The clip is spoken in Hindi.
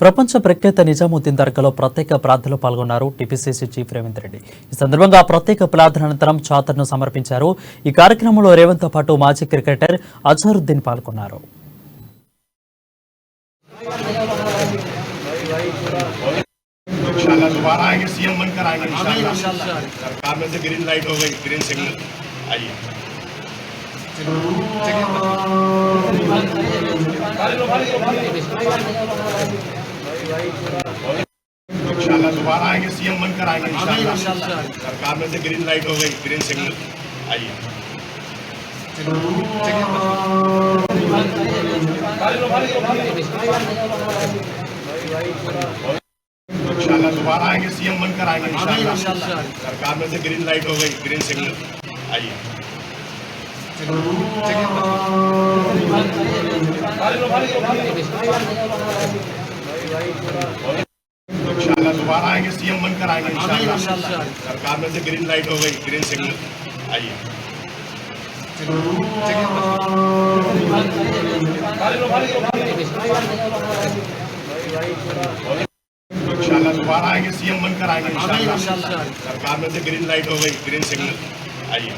ప్రపంచ ప్రఖ్యాత నిజాముద్దీన్ దర్గాలో ప్రత్యేక ప్రార్థనలో పాల్గొన్నారు టీపీసీసీ చీఫ్ రేవంత్ రెడ్డి. ఈ సందర్భంగా ప్రత్యేక ప్రార్థన అనంతరం చాదర్ను సమర్పించారు. ఈ కార్యక్రమంలో రేవంత్ తో పాటు మాజీ క్రికెటర్ అజరుద్దీన్ పాల్గొన్నారు. इंशाल्लाह दोबारा आएंगे, सीएम बनकर आएंगे इंशाल्लाह। सरकार में से ग्रीन लाइट हो गई, ग्रीन सिग्नल आइए। इंशाल्लाह दोबारा आएंगे, सीएम बनकर आएंगे इंशाल्लाह। सरकार में से ग्रीन लाइट हो गई, ग्रीन सिग्नल आइए। इंशाल्लाह दोबारा आएंगे, सीएम बनकर आएंगे इंशाल्लाह। सरकार में से ग्रीन लाइट हो गई, ग्रीन सिग्नल आइए। इंशाल्लाह दोबारा आएंगे, सीएम बनकर आएंगे इंशाल्लाह। सरकार में से ग्रीन लाइट हो गई, ग्रीन सिग्नल आइए। इंशाल्लाह दोबारा आएंगे, सीएम बनकर आएंगे इंशाल्लाह। सरकार में से ग्रीन लाइट हो गई, ग्रीन सिग्नल आइए।